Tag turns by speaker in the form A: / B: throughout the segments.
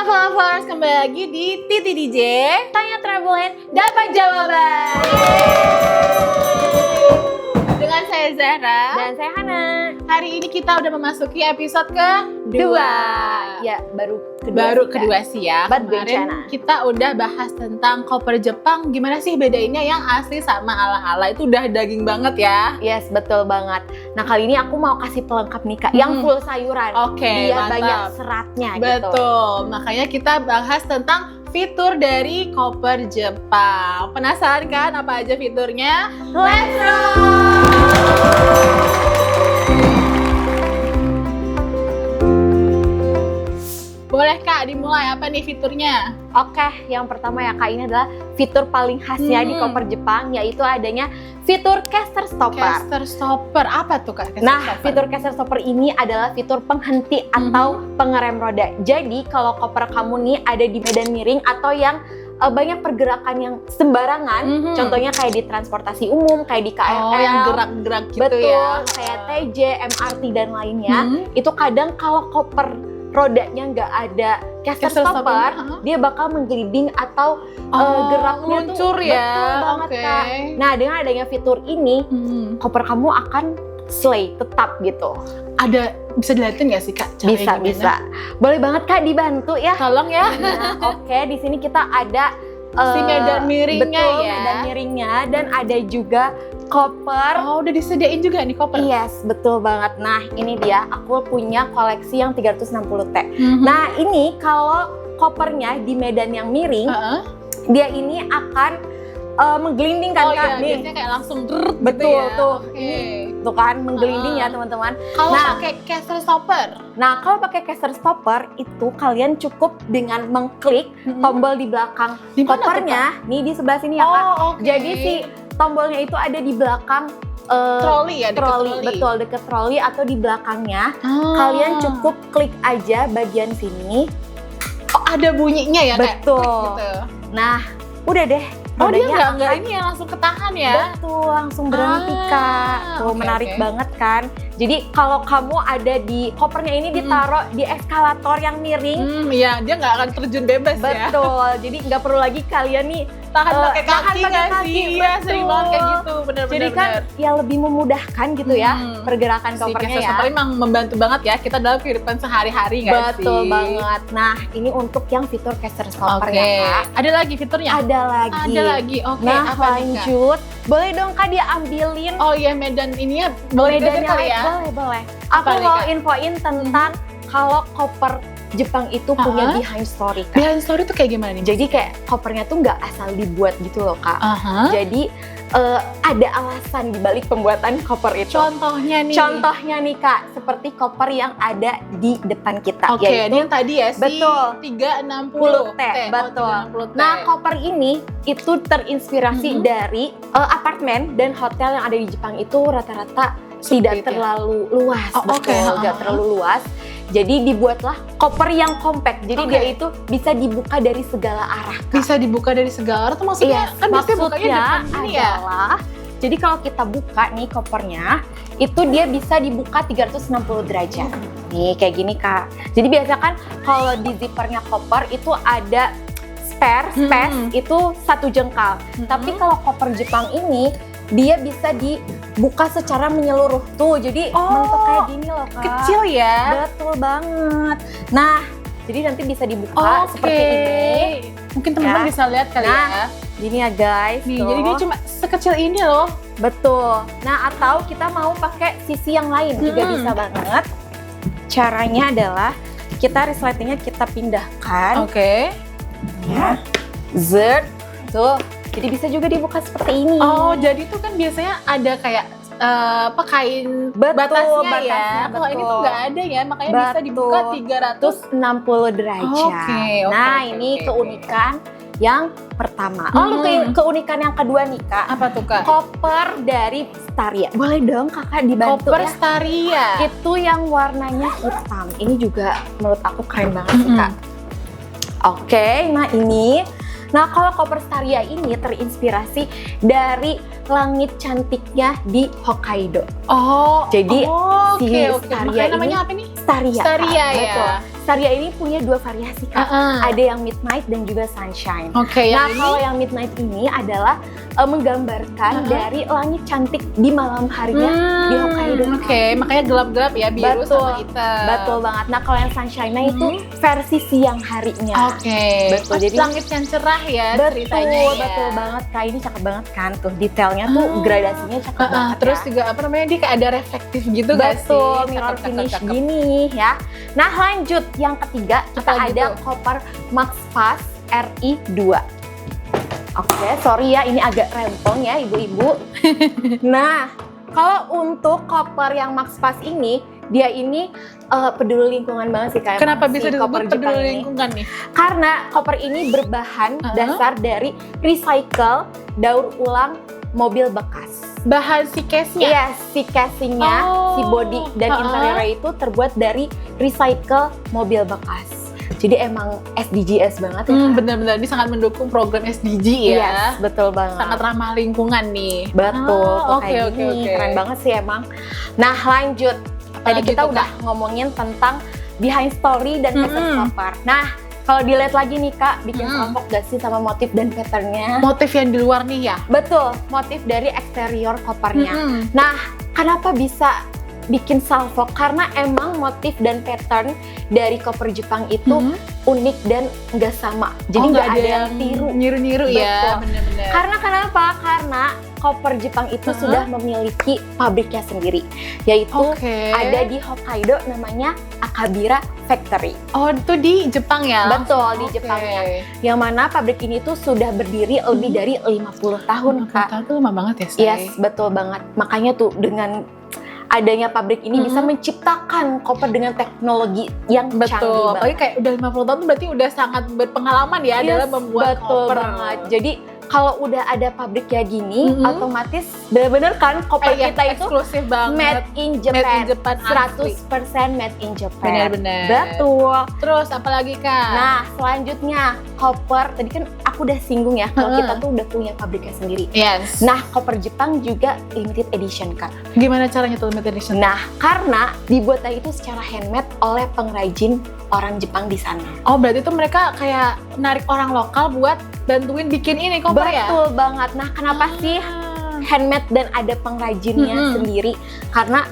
A: Lovers, kembali lagi di Titi DJ
B: Tanya Travelin dapat jawaban.
A: Dengan saya Zahra
B: Dan saya Hana.
A: Hari ini kita udah memasuki episode kedua.
B: Ya, baru
A: kedua sih ya.
B: But
A: Kemarin
B: bencana.
A: kita udah bahas tentang koper Jepang. Gimana sih bedainnya yang asli sama ala-ala. Itu udah daging banget ya.
B: Yes, betul banget. Nah, kali ini aku mau kasih pelengkap nih Kak, yang full sayuran.
A: Oke,
B: Biar
A: mantap.
B: banyak seratnya gitu.
A: Betul. Makanya kita bahas tentang fitur dari koper Jepang. Penasaran kan apa aja fiturnya?
B: Let's roll!
A: Boleh Kak, dimulai apa nih fiturnya?
B: Oke, yang pertama ya Kak, ini adalah fitur paling khasnya di koper Jepang, yaitu adanya fitur caster stopper.
A: Caster stopper, apa tuh Kak? Caster
B: Nah,
A: stopper?
B: fitur caster stopper ini adalah fitur penghenti atau pengerem roda. Jadi, kalau koper kamu nih ada di medan miring atau yang banyak pergerakan yang sembarangan, contohnya kayak di transportasi umum, kayak di KRL,
A: Oh, yang gerak-gerak gitu
B: betul,
A: ya?
B: kayak TJ, MRT dan lainnya, itu kadang kalau koper rodanya nggak ada caster stopper, dia bakal menggelinding atau geraknya
A: meluncur
B: tuh
A: ya.
B: betul banget
A: Oke.
B: Kak. Nah, dengan adanya fitur ini, koper kamu akan slay tetap gitu.
A: Ada bisa dilihatin nggak sih Kak? Caranya gimana?
B: Bisa. Boleh banget Kak dibantu ya.
A: Tolong ya.
B: Nah, oke, di sini kita ada
A: Si medan miringnya
B: betul,
A: ya.
B: medan miringnya, dan ada juga koper.
A: Oh, udah disediain juga nih koper.
B: Yes, betul banget. Nah, ini dia, aku punya koleksi yang 360T. Nah, ini kalau kopernya di medan yang miring, dia ini akan menggelinding kan
A: Oh
B: Kak?
A: iya,
B: Nih,
A: biasanya kayak langsung drrrt
B: betul
A: gitu ya.
B: tuh.
A: Oke.
B: Tuh kan, menggelinding ya teman-teman.
A: Kalau
B: Nah,
A: pakai caster stopper,
B: Nah, kalau pakai caster stopper itu kalian cukup dengan mengklik tombol di belakang
A: Di mana tuh,
B: kopernya. Nih di sebelah sini ya Kak.
A: Oh, oke.
B: Jadi si tombolnya itu ada di belakang
A: troli ya, deket
B: troli,
A: troli.
B: betul, deket troli atau di belakangnya.
A: Ah.
B: Kalian cukup klik aja bagian sini.
A: Oh, ada bunyinya ya kayak
B: Betul.
A: klik gitu.
B: Nah, udah deh.
A: Oh, dia
B: rodanya
A: nggak
B: akan-
A: ini ya langsung ketahan ya?
B: Betul, langsung berhenti Kak. Tuh,
A: oke,
B: menarik
A: oke.
B: banget kan. Jadi kalau kamu ada di kopernya ini ditaruh di eskalator yang miring.
A: Iya, dia nggak akan terjun bebas ya.
B: Betul, jadi nggak perlu lagi kalian nih
A: Tahan pakai
B: tahan
A: kaki
B: pakai
A: nggak
B: kaki,
A: sih? Iya, sering
B: betul.
A: banget kayak gitu, bener-bener.
B: Jadi kan ya lebih memudahkan gitu ya pergerakan
A: si
B: kopernya
A: caster
B: ya.
A: stopper memang membantu banget ya kita dalam kehidupan sehari-hari nggak sih?
B: Betul banget. Nah, ini untuk yang fitur caster stopper
A: Oke.
B: ya Kak.
A: Ada lagi fiturnya?
B: Ada lagi.
A: Ada lagi. Oke,
B: Nah,
A: apa nih, Kak?
B: lanjut. Boleh dong Kak diambilin
A: Oh iya, medan ininya boleh
B: medannya
A: kali ya?
B: Boleh.
A: Apa
B: Aku
A: nih,
B: mau
A: Kak?
B: infoin tentang kalau koper Jepang itu punya behind story Kak.
A: Behind story tuh kayak gimana nih?
B: Jadi kayak kopernya tuh nggak asal dibuat gitu loh Kak.
A: Aha.
B: Jadi ada alasan dibalik pembuatan koper itu.
A: Contohnya nih.
B: Contohnya nih Kak, seperti koper yang ada di depan kita.
A: Oke, ini yang tadi ya, si
B: betul.
A: 360
B: T, betul.
A: 360 T.
B: Nah, koper ini itu terinspirasi dari apartemen dan hotel yang ada di Jepang itu rata-rata tidak
A: Sempit ya?
B: terlalu luas,
A: Oh, oke.
B: betul, nggak terlalu luas. Jadi dibuatlah koper yang compact. Jadi
A: Oke.
B: dia itu bisa dibuka dari segala arah. Kak.
A: Bisa dibuka dari segala arah tuh maksudnya?
B: Iya,
A: Kan biasanya bukanya
B: maksudnya
A: depan gini ya?
B: adalah jadi kalau kita buka nih kopernya, itu dia bisa dibuka 360 derajat. Nih kayak gini Kak. Jadi biasa kan kalau di zippernya koper itu ada space itu 1 jengkal. Tapi kalau koper Jepang ini dia bisa dibuka secara menyeluruh tuh. Jadi bentuk kayak gini loh Kak.
A: Kecil ya?
B: Betul banget. Nah, jadi nanti bisa dibuka seperti ini.
A: Mungkin teman-teman
B: Ya.
A: bisa lihat kali
B: Nah,
A: ya.
B: Gini ya guys.
A: Nih,
B: tuh.
A: jadi dia cuma sekecil ini loh.
B: Betul. Nah, atau kita mau pakai sisi yang lain juga bisa banget. Caranya adalah kita resletingnya kita pindahkan.
A: Oke.
B: Ya. Zet. Tuh. Jadi bisa juga dibuka seperti ini.
A: Oh, jadi tuh kan biasanya ada kayak kain batasnya ya. Kalau ini tuh nggak ada ya, makanya bisa dibuka
B: 360 derajat.
A: Oke,
B: nah,
A: oke,
B: ini
A: oke.
B: keunikan yang pertama. Lalu keunikan yang kedua nih Kak.
A: Apa tuh Kak?
B: Koper dari Staria. Boleh dong Kakak dibantu
A: Koper
B: ya.
A: Staria.
B: Itu yang warnanya hitam. Ini juga menurut aku keren banget sih Kak. Oke, nah ini. Nah, kalau koper Staria ini terinspirasi dari langit cantiknya di Hokkaido.
A: Oh,
B: Jadi, si
A: oke.
B: Staria
A: Makanya namanya
B: ini
A: apa nih?
B: Staria.
A: Staria
B: Kak.
A: ya.
B: Betul. Saria ini punya 2 variasi Kak. Ada yang midnight dan juga sunshine.
A: Oke,
B: Nah,
A: yang ini
B: kalau yang midnight ini adalah menggambarkan dari langit cantik di malam harinya di Hokkaido.
A: Oke, makanya gelap-gelap ya, biru sama hitam.
B: Betul banget. Nah, kalau yang sunshine itu versi siang harinya.
A: Oke.
B: Betul. Jadi
A: langit yang cerah ya ceritanya ya.
B: Betul banget. Kak, ini cakep banget kan tuh. Detailnya tuh gradasinya cakep banget.
A: Terus
B: ya.
A: juga apa namanya, dia kayak ada reflektif gitu gak sih?
B: Betul, mirror finish gini ya. Nah, lanjut yang ketiga kita
A: Apa
B: ada
A: gitu?
B: koper Max Fast RI2. Oke, sorry ya ini agak rempong ya ibu-ibu. Nah, kalau untuk koper yang Max Fast ini, dia ini peduli lingkungan banget sih kayak
A: Kenapa bisa
B: koper
A: disebut
B: Jepang
A: peduli
B: ini.
A: lingkungan nih?
B: Karena koper ini berbahan dasar dari recycle daur ulang mobil bekas.
A: Bahan si case-nya?
B: Iya, si casingnya, si body dan interiornya itu terbuat dari recycle mobil bekas. Jadi emang SDGs banget ya.
A: Bener-bener, ini sangat mendukung program SDG ya.
B: Yes, betul banget.
A: Sangat ramah lingkungan nih.
B: Betul, tuh
A: oke,
B: kayak
A: oke,
B: gini.
A: oke.
B: Keren banget sih emang. Nah, lanjut. Tadi
A: Apalagi
B: kita
A: tuh,
B: udah ngomongin tentang behind story dan fashion koper. Nah, kalau dilihat lagi nih Kak, bikin salfok gak sih sama motif dan patternnya?
A: Motif yang di luar nih ya?
B: Betul, motif dari eksterior kopernya. Nah, kenapa bisa bikin salfok? Karena emang motif dan pattern dari koper Jepang itu unik dan nggak sama. Jadi nggak ada yang tiru.
A: Niru-niru ya,
B: Betul.
A: bener-bener.
B: Karena kenapa? Karena koper Jepang itu sudah memiliki pabriknya sendiri, yaitu ada di Hokkaido namanya Akabira Factory.
A: Oh, itu di Jepang ya?
B: Betul, di Jepangnya. Yang mana pabrik ini tuh sudah berdiri lebih dari 50 tahun, Kak.
A: Tahun tuh lama banget ya, Say?
B: Yes, betul banget. Makanya tuh dengan adanya pabrik ini bisa menciptakan koper dengan teknologi yang canggih
A: Betul, apalagi
B: banget.
A: kayak udah 50 tahun tuh berarti udah sangat berpengalaman ya dalam membuat
B: betul
A: koper.
B: banget. Jadi kalau udah ada pabrik kayak gini, otomatis bener-bener kan koper kita itu
A: eksklusif banget.
B: made in Japan.
A: Made in Japan, asli.
B: 100% made in Japan.
A: Benar-benar.
B: Betul.
A: Terus apalagi Kak?
B: Nah, selanjutnya koper. Tadi kan aku udah singgung ya, kalau kita tuh udah punya pabriknya sendiri.
A: Yes.
B: Nah, koper Jepang juga limited edition, Kak.
A: Gimana caranya tuh limited edition?
B: Nah, karena dibuatnya itu secara handmade oleh pengrajin orang Jepang di sana.
A: Oh, berarti tuh mereka kayak narik orang lokal buat bantuin bikin ini koper ya?
B: Betul banget. Nah, kenapa sih handmade dan ada pengrajinnya sendiri? Karena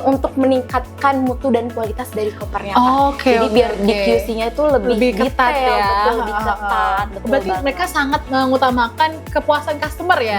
B: untuk meningkatkan mutu dan kualitas dari kopernya, Kak. Jadi biar di QC-nya itu lebih
A: ketat
B: detail,
A: ya.
B: betul, lebih ketat. Betul
A: Berarti
B: banget.
A: mereka sangat mengutamakan kepuasan customer ya?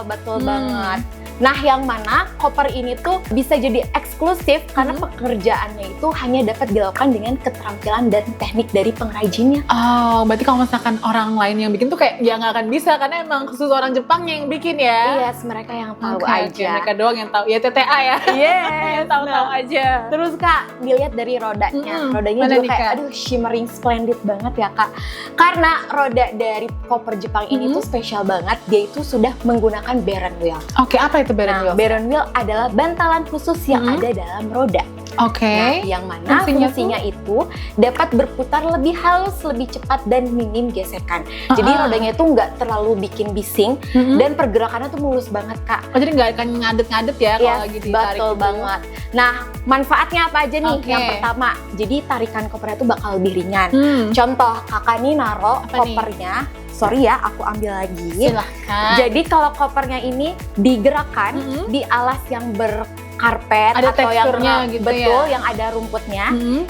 B: Betul banget. Nah, yang mana koper ini tuh bisa jadi eksklusif karena pekerjaannya itu hanya dapat dilakukan dengan keterampilan dan teknik dari pengrajinnya.
A: Oh, berarti kalau misalkan orang lain yang bikin tuh kayak ya nggak akan bisa karena emang khusus orang Jepang yang bikin ya?
B: Yes, mereka yang tahu
A: Oke,
B: aja.
A: mereka doang yang tahu. Ya TTA ya?
B: Yes,
A: tahu-tahu aja.
B: Terus Kak, dilihat dari rodanya. Rodanya
A: Mana
B: juga
A: nih,
B: kayak,
A: Kak?
B: aduh, shimmering splendid banget ya Kak. Karena roda dari koper Jepang ini tuh spesial banget. Dia itu sudah menggunakan Baron wheel.
A: Oke, apa itu Baron wheel?
B: Baron wheel adalah bantalan khusus yang ada dalam roda.
A: Oke.
B: Nah, yang mana fungsinya itu dapat berputar lebih halus, lebih cepat dan minim gesekan. Jadi rodanya itu nggak terlalu bikin bising dan pergerakannya tuh mulus banget Kak.
A: Oh, jadi nggak akan ngadet-ngadet ya kalau lagi ditarik
B: betul
A: gitu?
B: banget. Nah, manfaatnya apa aja nih?
A: Oke.
B: Yang pertama, jadi tarikan kopernya tuh bakal lebih ringan. Contoh, kakak nih naro
A: Apa nih?
B: kopernya. Sorry ya, aku ambil lagi.
A: Silahkan.
B: Jadi kalau kopernya ini digerakkan di alas yang berkarpet
A: Ada
B: atau yang
A: teksturnya gitu
B: betul,
A: ya?
B: yang ada rumputnya,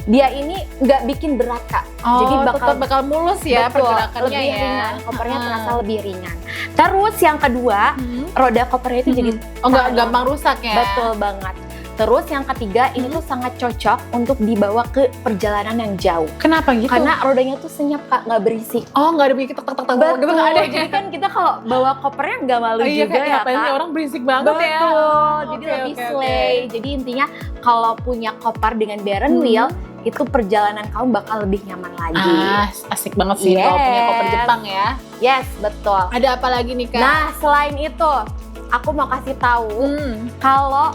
B: dia ini nggak bikin berat Kak.
A: Oh,
B: Jadi
A: tetap bakal mulus ya
B: betul,
A: pergerakannya
B: lebih
A: ya.
B: ringan. Kopernya terasa lebih ringan. Terus yang kedua, roda kopernya itu jadi
A: Oh, nggak gampang rusak ya?
B: betul banget. Terus yang ketiga, ini tuh sangat cocok untuk dibawa ke perjalanan yang jauh.
A: Kenapa gitu?
B: Karena rodanya tuh senyap Kak, nggak berisik.
A: Oh, nggak ada bikin tek-tek-tek
B: Betul,
A: gitu nggak ada ya?
B: jadi kan kita kalau bawa kopernya nggak malu
A: Iya,
B: juga
A: kayak
B: ya
A: ngapain sih
B: Kak.
A: orang berisik banget ya?
B: Betul, jadi
A: Oke,
B: lebih
A: oke,
B: slay. Jadi intinya kalau punya koper dengan Baron wheel, itu perjalanan kamu bakal lebih nyaman lagi.
A: Asik banget sih kalau punya koper Jepang ya.
B: Yes, betul.
A: Ada apa lagi nih Kak?
B: Nah, selain itu, aku mau kasih tahu kalau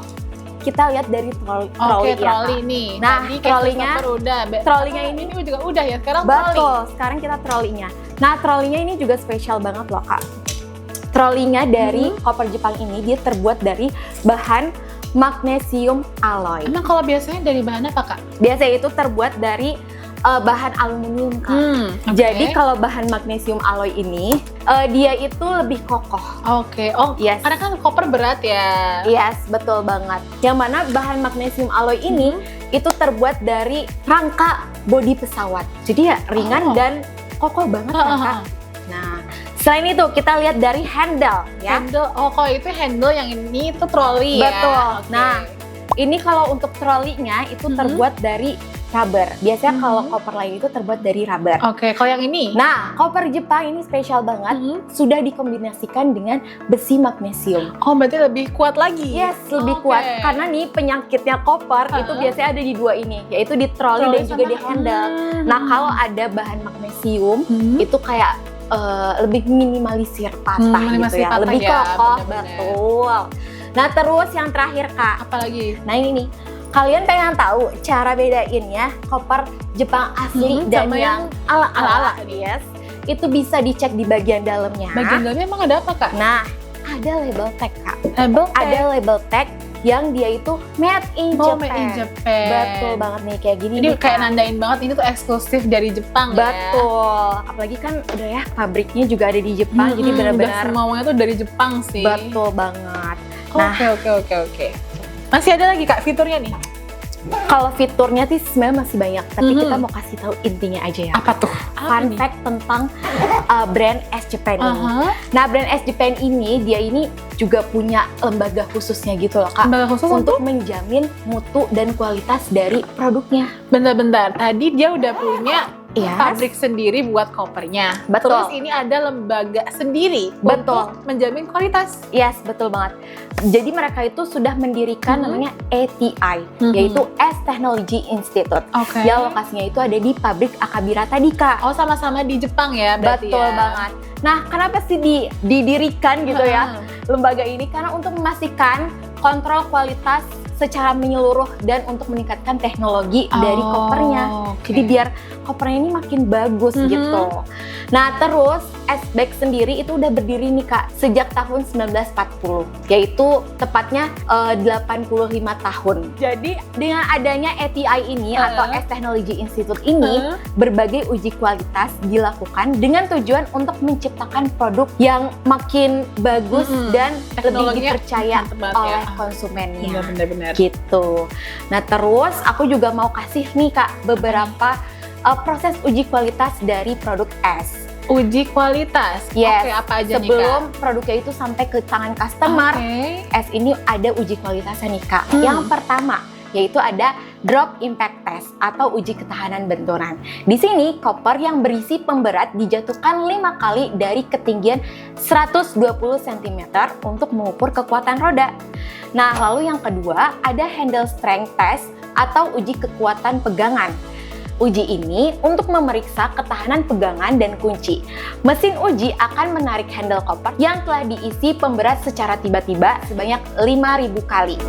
B: kita lihat dari troli
A: Oke,
B: ya,
A: troli
B: Kak.
A: nih.
B: Nah,
A: tadi
B: trolinya-
A: koper udah.
B: trolinya
A: ini juga udah ya. Sekarang troli.
B: Betul, sekarang kita trolinya. Nah, trolinya ini juga spesial banget loh Kak. Trolinya dari koper Jepang ini dia terbuat dari bahan magnesium alloy.
A: Emang kalau biasanya dari bahan apa Kak?
B: Biasanya itu terbuat dari bahan aluminium, Kak.
A: Oke.
B: Jadi kalau bahan magnesium alloy ini dia itu lebih kokoh.
A: Oke. Oh,
B: Yes.
A: karena kan koper berat ya.
B: Yes, betul banget. Yang mana bahan magnesium alloy ini itu terbuat dari rangka bodi pesawat. Jadi ya ringan dan kokoh banget kan, Kak. Nah, selain itu kita lihat dari handle ya.
A: Handle. Oh, kalau itu handle, yang ini itu troli ya.
B: Betul.
A: Oke.
B: Nah, ini kalau untuk trolinya itu terbuat dari rubber. Biasanya kalau koper lain itu terbuat dari rubber.
A: Oke, kalau yang ini?
B: Nah, koper Jepang ini spesial banget, sudah dikombinasikan dengan besi magnesium.
A: Oh, berarti lebih kuat lagi?
B: Yes, lebih
A: Oke.
B: kuat. Karena nih penyakitnya koper itu biasanya ada di dua ini, yaitu di troli dan juga di handle. Nah, kalau ada bahan magnesium, itu kayak lebih minimalisir patah
A: minimalisir
B: gitu ya.
A: patah
B: Lebih
A: ya,
B: kokoh,
A: benar-benar.
B: betul. Nah, terus yang terakhir, Kak.
A: Apalagi?
B: Nah, ini nih. Kalian pengen tahu cara bedainnya koper Jepang asli dan
A: sama
B: yang ala-ala, yes. Itu bisa dicek di bagian dalamnya.
A: Bagian dalamnya emang ada apa, Kak?
B: Nah, ada label tag, Kak.
A: Label tag.
B: Ada label tag yang dia itu made in
A: Oh,
B: Japan.
A: made in Japan.
B: Betul banget nih, kayak gini
A: Ini
B: nih,
A: kayak
B: Kak.
A: nandain banget ini tuh eksklusif dari Jepang ya.
B: Betul. Apalagi kan udah ya pabriknya juga ada di Jepang, jadi benar-benar
A: semuanya tuh dari Jepang sih.
B: betul banget. Nah,
A: Oke. Masih ada lagi, Kak, fiturnya nih?
B: kalau fiturnya sih sebenarnya masih banyak, tapi kita mau kasih tahu intinya aja ya.
A: Apa tuh?
B: Fun fact tentang brand S Japan ini. Nah, brand S Japan ini dia ini juga punya lembaga khususnya gitu loh, Kak.
A: Lembaga khusus
B: Untuk menjamin mutu dan kualitas dari produknya.
A: Bentar-bentar, tadi dia udah punya
B: Yes.
A: pabrik sendiri buat kopernya.
B: Betul.
A: Terus ini ada lembaga sendiri
B: Betul.
A: untuk menjamin kualitas.
B: Yes, betul banget. Jadi mereka itu sudah mendirikan namanya ATI, yaitu S Technology Institute.
A: Oke.
B: Yang lokasinya itu ada di pabrik Akabira tadi, Kak.
A: Oh, sama-sama di Jepang ya berarti
B: Betul
A: ya?
B: banget. Nah, kenapa sih didirikan gitu ya lembaga ini? Karena untuk memastikan kontrol kualitas secara menyeluruh dan untuk meningkatkan teknologi dari kopernya.
A: oke.
B: Jadi biar kopernya ini makin bagus gitu. Nah, terus S-Bag sendiri itu udah berdiri nih, Kak, sejak tahun 1940, yaitu tepatnya 85 tahun. Jadi dengan adanya ATI ini atau S Technology Institute ini, berbagai uji kualitas dilakukan dengan tujuan untuk menciptakan produk yang makin bagus dan lebih
A: Teknologinya
B: dipercaya
A: mantep banget ya.
B: oleh konsumennya.
A: Bener-bener.
B: Gitu. Nah, terus aku juga mau kasih nih, Kak, beberapa proses uji kualitas dari produk S.
A: Uji kualitas.
B: Yes.
A: Oke, apa aja nih, Kak?
B: Sebelum produknya itu sampai ke tangan customer,
A: Oke.
B: S ini ada uji kualitasnya nih, Kak. Yang pertama yaitu ada drop impact test atau uji ketahanan benturan. Di sini koper yang berisi pemberat dijatuhkan 5 kali dari ketinggian 120 cm untuk mengukur kekuatan roda. Nah, lalu yang kedua ada handle strength test atau uji kekuatan pegangan. Uji ini untuk memeriksa ketahanan pegangan dan kunci. Mesin uji akan menarik handle koper yang telah diisi pemberat secara tiba-tiba sebanyak 5.000 kali.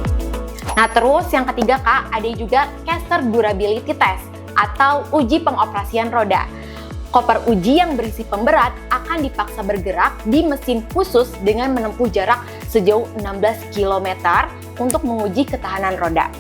B: Nah, terus yang ketiga, Kak, ada juga caster durability test atau uji pengoperasian roda. Koper uji yang berisi pemberat akan dipaksa bergerak di mesin khusus dengan menempuh jarak sejauh 16 km untuk menguji ketahanan roda.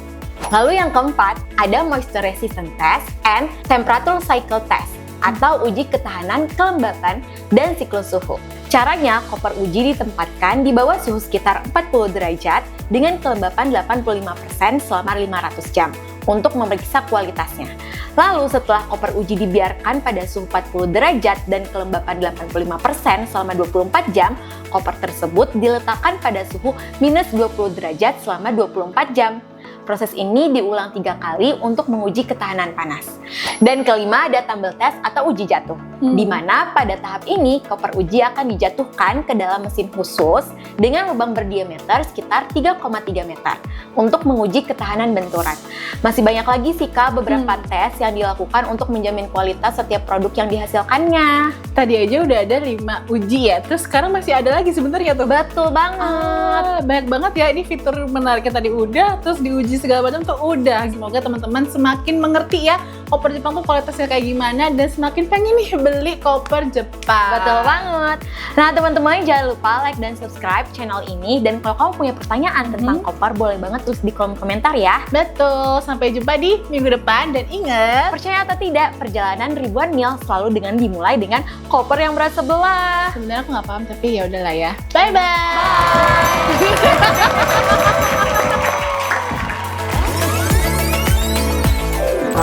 B: Lalu yang keempat, ada moisture resistant test and temperature cycle test atau uji ketahanan kelembapan dan siklus suhu. Caranya, koper uji ditempatkan di bawah suhu sekitar 40 derajat dengan kelembapan 85% selama 500 jam untuk memeriksa kualitasnya. Lalu setelah koper uji dibiarkan pada suhu 40 derajat dan kelembapan 85% selama 24 jam, koper tersebut diletakkan pada suhu minus 20 derajat selama 24 jam. Proses ini diulang 3 kali untuk menguji ketahanan panas. Dan kelima ada tumble test atau uji jatuh, di mana pada tahap ini koper uji akan dijatuhkan ke dalam mesin khusus dengan lubang berdiameter sekitar 3,3 meter untuk menguji ketahanan benturan. Masih banyak lagi sih, Kak, beberapa tes yang dilakukan untuk menjamin kualitas setiap produk yang dihasilkannya.
A: Tadi aja udah ada 5 uji ya, terus sekarang masih ada lagi sebenarnya tuh.
B: Betul banget.
A: Banyak banget ya, ini fitur menariknya tadi udah, terus diuji segala macam tuh udah. Semoga teman-teman semakin mengerti ya koper Jepang tuh kualitasnya kayak gimana dan semakin pengen nih beli koper Jepang.
B: Betul banget. Nah teman-teman jangan lupa like dan subscribe channel ini, dan kalau kamu punya pertanyaan tentang koper boleh banget tulis di kolom komentar ya.
A: Betul, sampai jumpa di minggu depan dan ingat,
B: Percaya atau tidak, perjalanan ribuan mil selalu dengan dimulai dengan koper yang berat sebelah.
A: sebenarnya aku nggak paham tapi ya udahlah ya. Bye bye.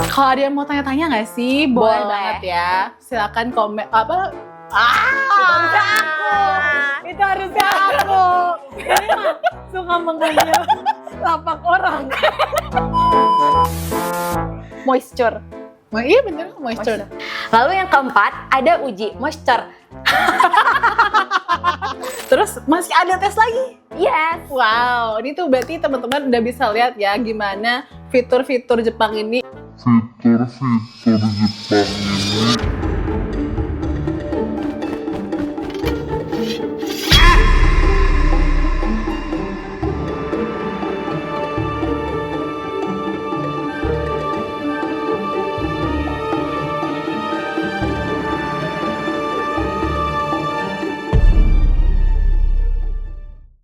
A: Kalau ada yang mau tanya-tanya nggak sih? Boleh
B: Boleh.
A: banget ya. Silakan komen apa? Itu harusnya aku. Ini mah suka mengambil lapak orang.
B: Moisture.
A: Iya bener, moisture.
B: Lalu yang keempat ada uji moisture.
A: Terus masih ada tes lagi.
B: Yes.
A: Wow, ini tuh berarti teman-teman udah bisa lihat ya gimana fitur-fitur Jepang ini.
C: Fitur-fitur Jepang ini